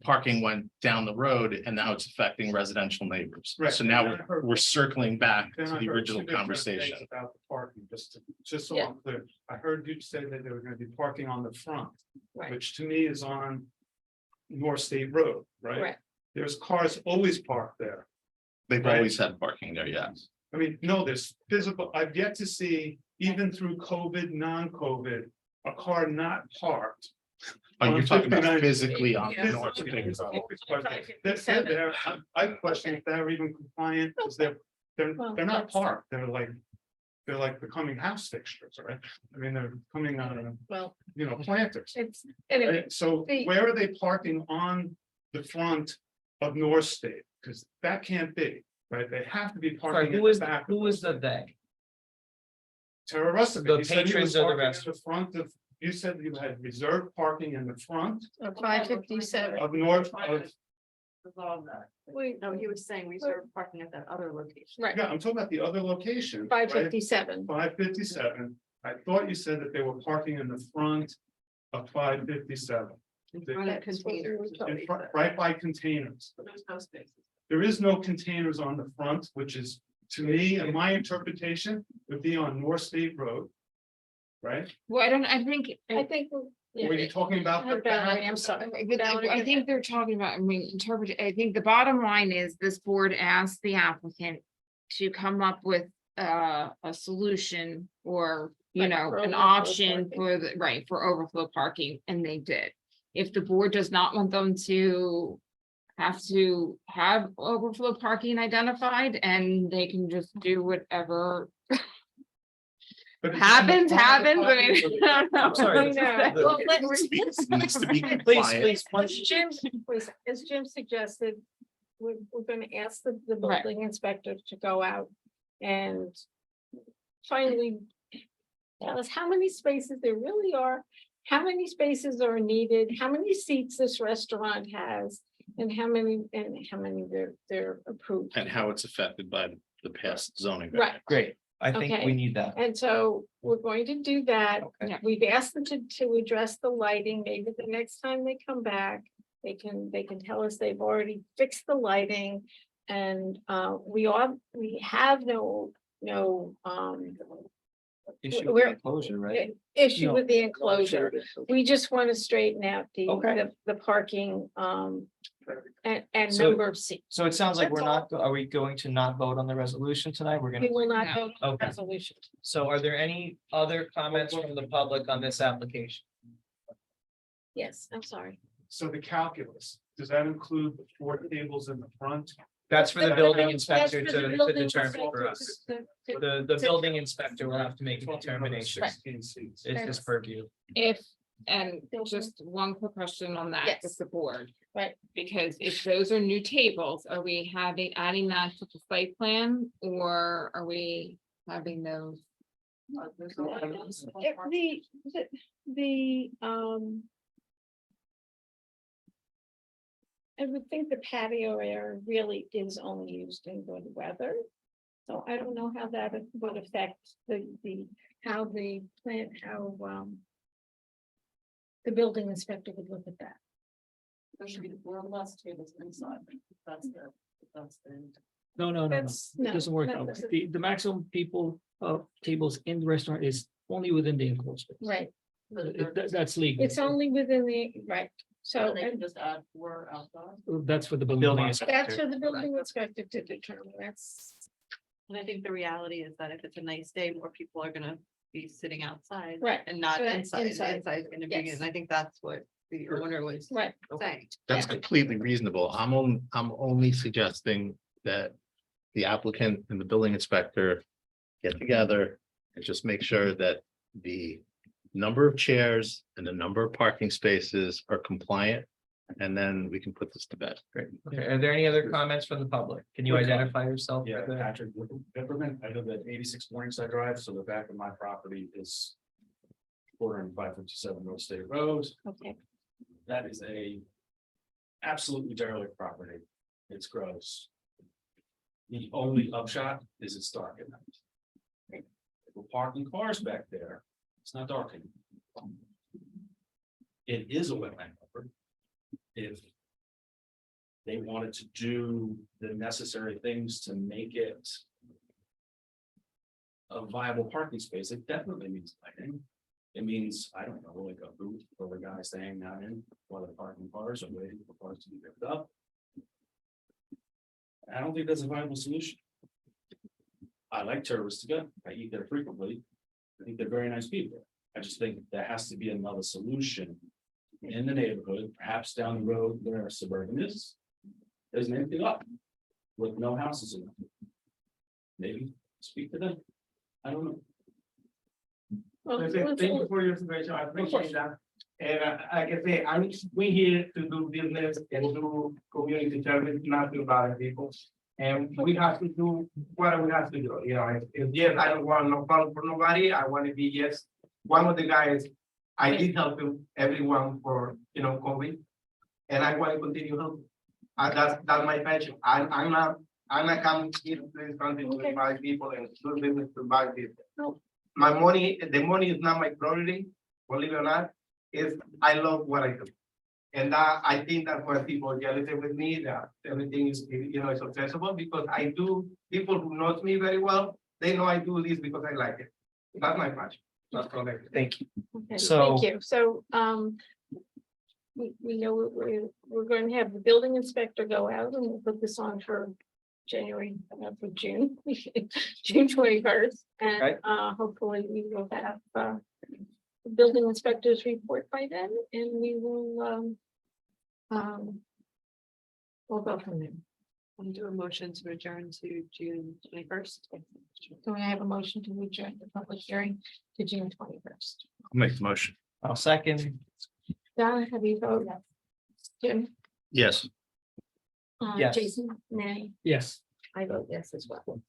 parking went down the road and now it's affecting residential neighbors. Right. So now And I heard- we're circling back Then to I the heard original two different things conversation. About the parking, just so Yeah. I'm clear, I heard you say that they were gonna be parking on the front. Right. Which to me is on North State Road, right? Correct. There's cars always parked there. They've Right. always had parking there, yes. I mean, no, there's physical, I've yet to see, even through COVID, non-COVID, a car not parked. Oh, you're On talking about 59. physically on Yeah. North State. They're there, I question if they're even compliant, because they're Well, not that's- parked, they're like. they're like becoming house fixtures, right? I mean, they're becoming, Well, planters. it's, anyway, Right, so where are they parking on the front of North State? Because that can't be, right? They have to be Sorry, parking who at is, the back. who is the they? Terra Rustica. The You said he was patrons of the parking in restaurant. The front of, you said you had reserved parking in the front 557. of North, of, Resolve that. Wait, No, he was saying reserve parking at that other location. right, yeah, I'm talking about the other location. 557. 557. I thought you said that they were parking in the front of 557. In front of That's what we were containers. told. In front, right by containers. There's no spaces. There is no containers on the front, which is, to me, and my interpretation, would be on North State Road. Right? Well, I think. I think. Were you talking about? Valerie, I'm sorry. I think they're talking about, I mean, I think the bottom line is this board asked the applicant to come up with a solution or, Right, know, for an overflow option parking. for the, right, for overflow parking, and they did. If the board does not want them to have overflow parking identified, and they can just do whatever But it's on the happens, front of the I mean, property, I don't know. sorry, I know. Well, Needs to be Please, compliant. please, one, Jim, please, as Jim suggested, we're gonna ask the Right. building inspector to go out and finally tell us how many spaces there really are, how many spaces are needed, how many seats this restaurant has, and how many they're approved. And how it's affected by the past zoning. Right, great, I think we Okay. need that. and so we're going to do that. Okay. Yeah. We've asked them to address the lighting, maybe the next time they come back, they can tell us they've already fixed the lighting. And we have no Issue we're- with closure, right? issue No. with the enclosure. We just want to straighten out Okay. the parking, and So- number of seats. So it sounds like That's we're not, are we going to not vote on the resolution tonight? We're We gonna, will not No. vote on the Okay. resolution. so are there any other comments from the public on this application? Yes, I'm sorry. So the calculus, does that include the 4 tables in the front? That's for the building inspector That's for the to building determine for inspector us. The to- building inspector will have to make a determination. 16 seats. It's his purview. And just one quick question on that, Yes. with the board. Right. Because if those are new tables, are we adding that to the site plan, or are we having those? No, there's no- The, I would think the patio area really is only used in good weather. So I don't know how that would affect how the building inspector would look at that. There should be less tables inside. That's the. No, That's- it no, doesn't work that out. doesn't- The maximum people tables in the restaurant is only within the enclosed space. Right, That's legal. it's only within right, so They can and just add 4 outside. That's for the building. Building department. that's inspector. for the building inspector to determine, that's. And I think the reality is that if it's a nice day, more people are gonna be sitting outside. Right, And not so inside, inside, the inside is gonna be, yes. and I think that's what the owner was Right, saying. That's completely reasonable. I'm only suggesting that the applicant and the building inspector get together and just make sure that the number of chairs and the number of parking spaces are compliant. And then we can put this to bed. Great. Okay, are there any other comments from the public? Can you identify yourself? Yeah, for the- Patrick Peppermint, I live at 86 Morningside Drive, so the back of my property is bordering 557 North State Road. okay, That is a absolutely derelict property. It's gross. The only upshot is it's dark at night. If we're parking cars back there, it's not dark anymore. It is a wetland buffer. If they wanted to do the necessary things to make it a viable parking space, it definitely means lighting. It means, I don't know, like a booth for the guys staying down in while they're parking cars or waiting for cars to be picked up. I don't think that's a viable solution. I like Terra Rustica. I eat there frequently. I think they're very nice people. I just think there has to be another solution in the neighborhood, perhaps down the road where suburban is. There's anything up with no houses in it. Maybe speak to them. I don't know. Well, I say let's- thank you for your information, I appreciate that. And like I say, we here to do business and do community service, not to bother people. And we have to do what we have to do, you know, if yes, I don't want no problem for nobody, I want to be, yes. One of the guys, I did help him, everyone for, you know, COVID. And I want to continue helping. That's my passion, I'm not coming here to this country to buy people and do business to buy people. No. My money, the money is not my priority, believe it or not, is I love what I do. And I think that's why people are jealous with me, that everything is, you know, is accessible, because I do, people who knows me very well, they know I do this because I like it. That's my passion. That's correct. Thank you. Okay, So- thank you. So, we know we're going to have the building inspector go out and we'll put this on for January, for June, June 21st. Okay. And, hopefully we will have, the building inspector's report by then, and we will, we'll go from there. I'll do a motion to adjourn to June 21st. So I have a motion to adjourn the public hearing to June 21st. I'll make the motion. I'll second. Donna, have you voted? Jim? Yes. Yes. Jason, nay, Yes. I vote yes as well.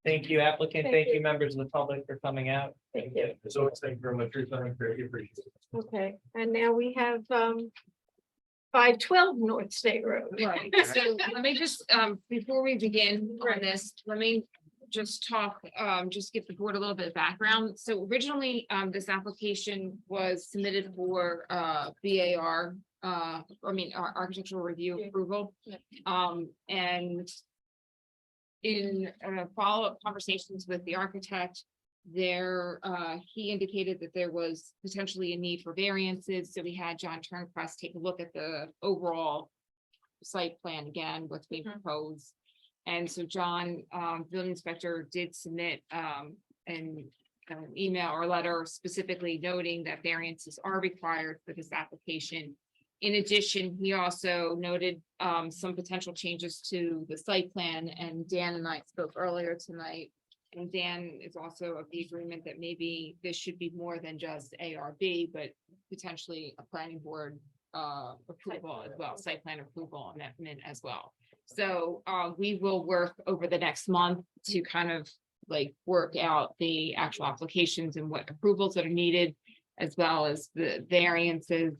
Thank you, applicant. Thank Thank you. you, members of the public, for coming out. Thank you. So thank you very much for your time, very appreciate it. Okay, and now we have 512 North State Road. Right, so let me just, before we begin on this, let me just talk, just give the board a little bit of background. So originally, this application was submitted for, BAR, our architectural review approval. And in follow-up conversations with the architect, he indicated that there was potentially a need for variances, so we had John Turnquest take a look at the overall site plan again, what's being proposed. And so John, building inspector, did submit an email or letter specifically noting that variances are required for this application. In addition, he also noted some potential changes to the site plan, and Dan and I spoke earlier tonight. And Dan is also of the agreement that maybe this should be more than just ARB, but potentially a planning board approval as well, site plan approval amendment as well. So we will work over the next month to kind of like work out the actual applications and what approvals that are needed, as well as the variances.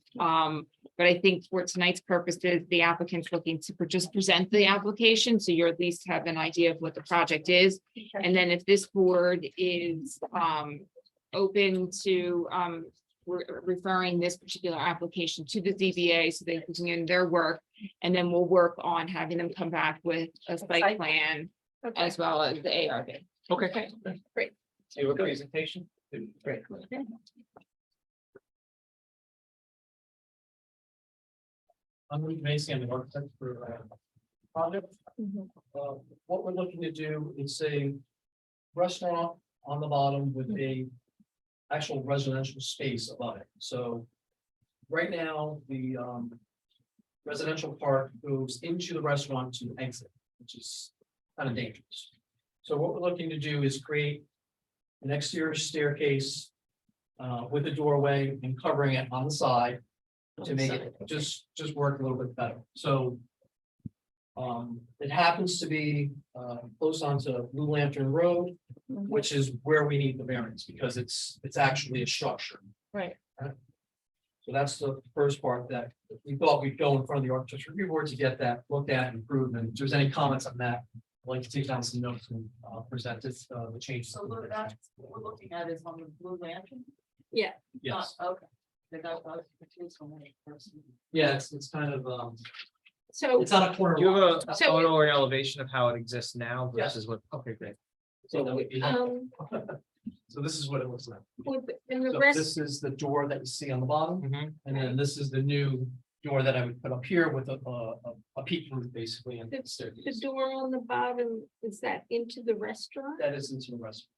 But I think for tonight's purposes, the applicant's looking to just present the application, so you at least have an idea of what the project is. And then if this board is open to referring this particular application to the ZBA so they can continue their work, and then we'll work on having them come back with a site plan Okay. as well as the ARB. Okay. Great. See what presentation? Great. I'm Luke Macy, I'm the architect for project. Mhm. What we're looking to do is a restaurant on the bottom with a actual residential space above it. So right now, the residential part goes into the restaurant to exit, which is kind of dangerous. So what we're looking to do is create an exterior staircase with a doorway and covering it on the side to make it just work a little bit better. So it happens to be close onto Blue Lantern Road, which is where we need the variance because it's actually a structure. Right. So that's the first part that we thought we'd go in front of the architecture review board to get that looked at and approved. And if there's any comments on that, I'd like to take down some notes and present this, the changes. So look, that's what we're looking at is on the Blue Lantern. Yes, Okay. Then I was confused on that person. yeah, it's kind of, So, it's on a corner. Do you have a So- photo or elevation of how it exists now versus what? Okay, great. So that would be, so this is what it looks like. and the So rest, this is the door that you see on the bottom, Mhm. and then this is the new door that I would put up here with a peak roof basically and the staircase. door on the bottom, is that into the restaurant? That is into the restaurant.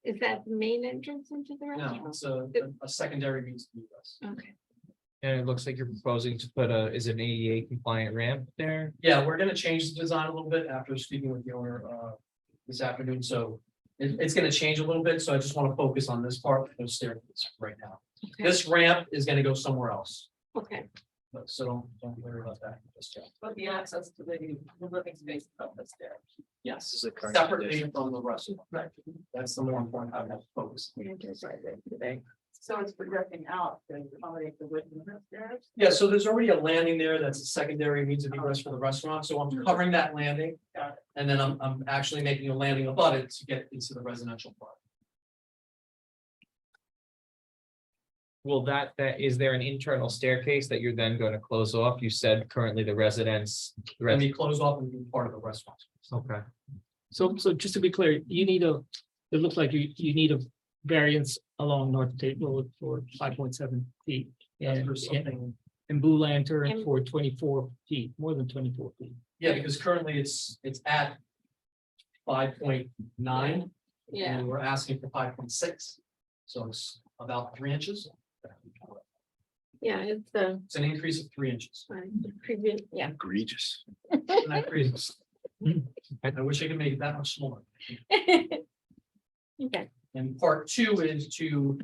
Is that the main entrance into the No, restaurant? it's a secondary means to us. Okay, And it looks like you're proposing to put is it an ADA compliant ramp there? Yeah, we're gonna change the design a little bit after speaking with the owner this afternoon, so It's gonna change a little bit, so I just want to focus on this part, those staircases right now. Okay. This ramp is gonna go somewhere else, Okay, but so don't worry about that just yet. But the access to the living space up the stairs. Yes, Is it current separately from the rest. Right. That's the more important, I have to focus. So it's projecting out to accommodate the width of the stairs. Yeah, so there's already a landing there that's a secondary means of egress for the restaurant, so I'm covering that landing. Got it. And then I'm actually making a landing above it to get into the residential part. Will is there an internal staircase that you're then going to close off? You said currently the residents. Let me close off and be part of the restaurant. Okay, So just to be clear, you need it looks like you need a variance along North State Road for 5.7 feet. That's And for something, and Blue Lantern And- for 24 feet, more than 24 feet. yeah, because currently it's at 5.9. yeah, And we're asking for 5.6. So it's about 3 inches. yeah, it's It's an increase of 3 inches. previous, yeah. Egregious. Isn't that crazy? I wish I could make it that much smaller. Okay, And part 2 is to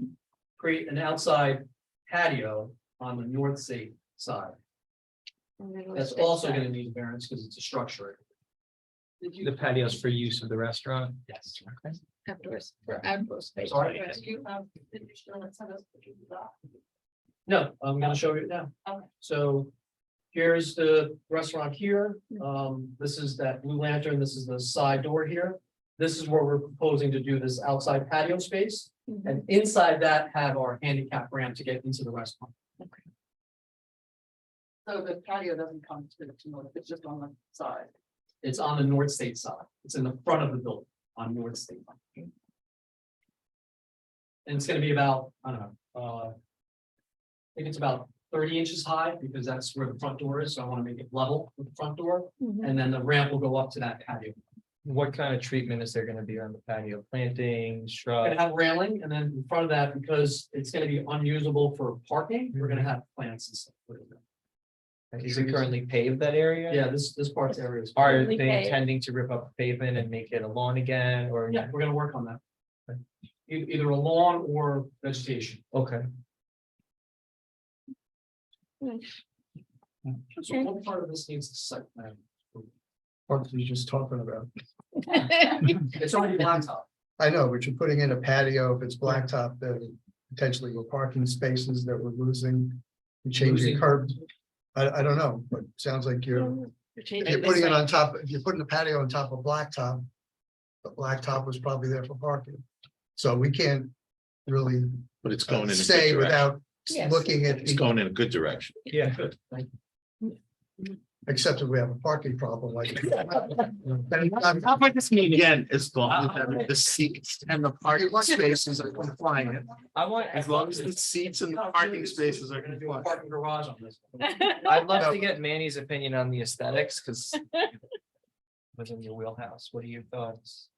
create an outside patio on the north side. That's also gonna need variance because it's a structure. the patios for use of the restaurant. Yes. outdoors, for outdoor space. Sorry. Do you have additional incentives to do that? No, I'm gonna show you now. Okay. So here's the restaurant here. This is that Blue Lantern. This is the side door here. This is where we're proposing to do this outside patio space. Mhm. And inside that have our handicap ramp to get into the restaurant. So the patio doesn't come to the north, it's just on the side. It's on the North State side. It's in the front of the building on North State. And it's gonna be about, I don't know, I think it's about 30 inches high because that's where the front door is. So I want to make it level with the front door. Mhm. And then the ramp will go up to that patio. What kind of treatment is there going to be on the patio? Plantings, We're shrubs? gonna have railing and then in front of that, because it's gonna be unusable for parking, we're gonna have plants and stuff. Is it currently paved that area? Yeah, this part's area is. Are Currently they paved. intending to rip up the pavement and make it a lawn again or? Yeah, we're gonna work on that. Either a lawn or vegetation. Okay, So what part of this needs a site plan? What you're just talking about. It's already blacktop. I know, but you're putting in a patio, if it's blacktop, then potentially we're parking spaces that we're losing. You're changing Losing. curbs. I don't know, but it sounds like if you're putting it on top, if you're putting a patio on top of blacktop. The blacktop was probably there for parking. So we can't really But it's going in a good say direction. without Yes. looking at, It's going in a good direction. yeah. except if we have a parking problem like. How about this meeting? Again, as long as the seats and the parking spaces are compliant, I want, as long as the seats and the parking spaces are We're gonna do a compliant. parking garage on this. I'd love to get Manny's opinion on the aesthetics, because within your wheelhouse, what are your thoughts?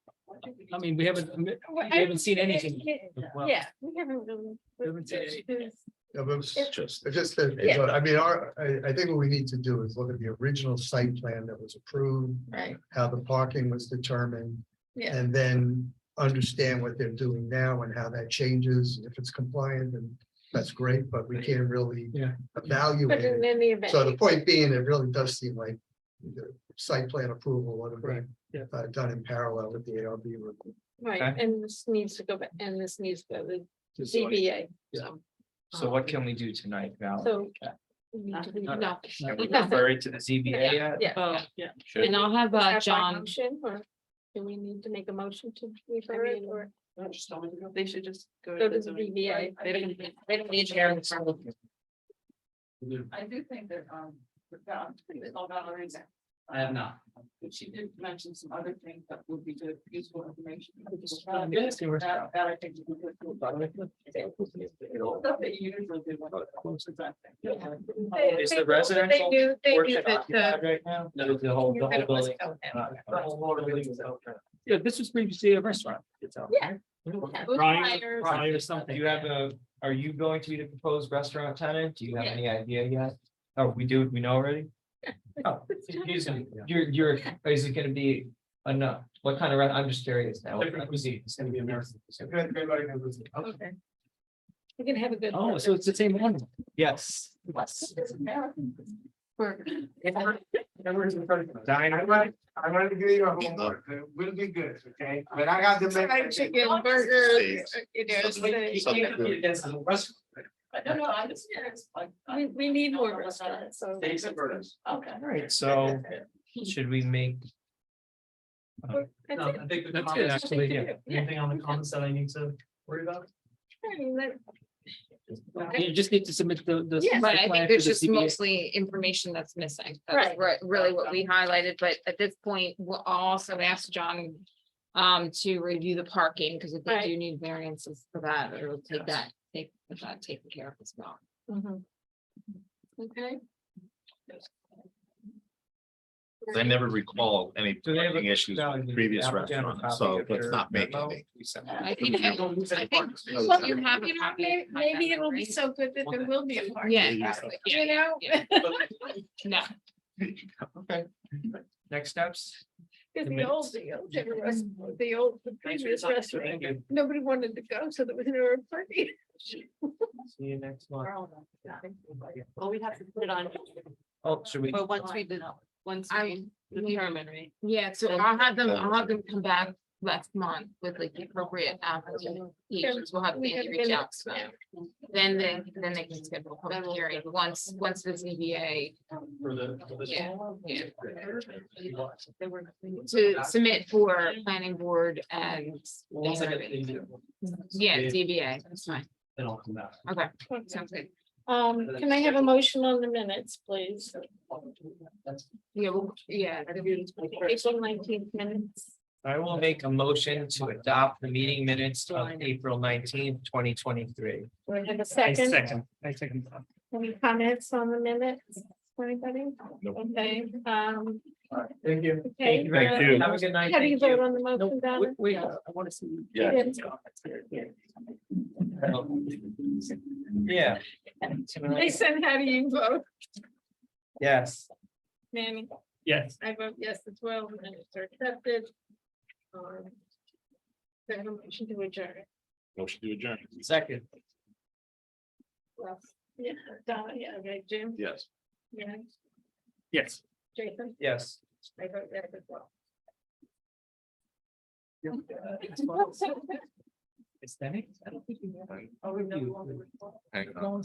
I mean, we haven't seen anything. Well, Yeah, we haven't really. We haven't seen anything. Yeah, but it's It's just, it's just that, Yeah. I mean, I think what we need to do is look at the original site plan that was approved, Right, how the parking was determined. yeah, And then understand what they're doing now and how that changes. If it's compliant, then that's great, but we can't really Yeah. but evaluate in it. any event. So the point being, it really does seem like the site plan approval would have Right, been yeah. done in parallel with the ARB review. Right, Okay. and this needs to go back, and this needs to go to Just- ZBA, Yeah. so. So what can we do tonight, Val? So. we need to- no. Can we refer it to the ZBA yet? Yeah. Oh, yeah. Should- And I'll have Have by John, motion, or do we need to make a motion to refer it, or? No, just tell me to go. they should just go Go to to the the zoning. ZBA. They don't need chair in front of. I do think that, Valerie's, I have not. but she did mention some other things that would be good, useful information. Yes, they were- That I think would be good. Stuff that you usually do. Is the residential They portion do occupied right now? No, the whole building. The whole motor building is out there. Yeah, this was previously a restaurant. Yeah. Prior or Do something. you have are you going to be the proposed restaurant tenant? Do you have Yeah. any idea yet? Oh, we know already? Oh, he's gonna. You're, is it gonna be enough? What kind of, I'm just curious now. Different cuisine, it's gonna be American. cuisine. Everybody can do it. Okay. You can have a good. Oh, so it's the same one. Yes. I'm gonna give you a homework, we'll be good, okay, but I got the. Fried chicken, burgers, you know, steak. I don't know, I'm just curious, like. We need more restaurants, so. Okay. All right, so should we make? That's No, it. I think the That's it, comments, actually, yeah. anything on the comments that I need to worry about? I mean, that- You just need to submit the. Yes. But the I plan think to there's the just ZBA. mostly information that's missing. That's Right. really what we highlighted, but at this point, we'll also ask John. To review the parking, because if they Right. do need variances for that, it'll take that taken care of as well. Mhm. Okay. I never recall any Do they have a- parking issues with the previous Applicant or restaurant, copy so of let's their not make memo? any. I think you have Maybe, maybe it'll be so good that there will be a park. Yeah, You exactly. Yeah, know? yeah. No, Okay. Next steps? Because The the old, the previous restaurant, Thank you. nobody wanted to go, so there was no parking. See you next month. Well, we have to put it on, Oh, should we? but once we determine, right? yeah, so I'll have them come back next month with like the appropriate applications. We'll have We have Andy reach out to minutes, them. Then they can schedule a public hearing once the ZBA For this. Yeah, yeah. to submit for planning board and. Once I get the, Yeah, ZBA, that's fine. then I'll come back. Okay, sounds good. Can I have a motion on the minutes, please? Yeah, well, yeah. April 19th minutes. I will make a motion to adopt the meeting minutes of April 19th, 2023. Do I have a I second? I second. Any comments on the minutes? Anybody? Okay, Thank you. okay. Thank you. Have a good night. How do you Thank vote on the motion, Donna? Wait, I want to see. Yeah. Yeah. Jason, how do you vote? Yes. Manny? Yes. I vote yes as well, the minutes are accepted. Do I have a motion to adjourn? Motion to adjourn. Second. Well, yeah, Donna, yeah, okay, Jim, Yes. yeah, Yes. Jason, Yes. I vote yes as well. Aesthetic? No,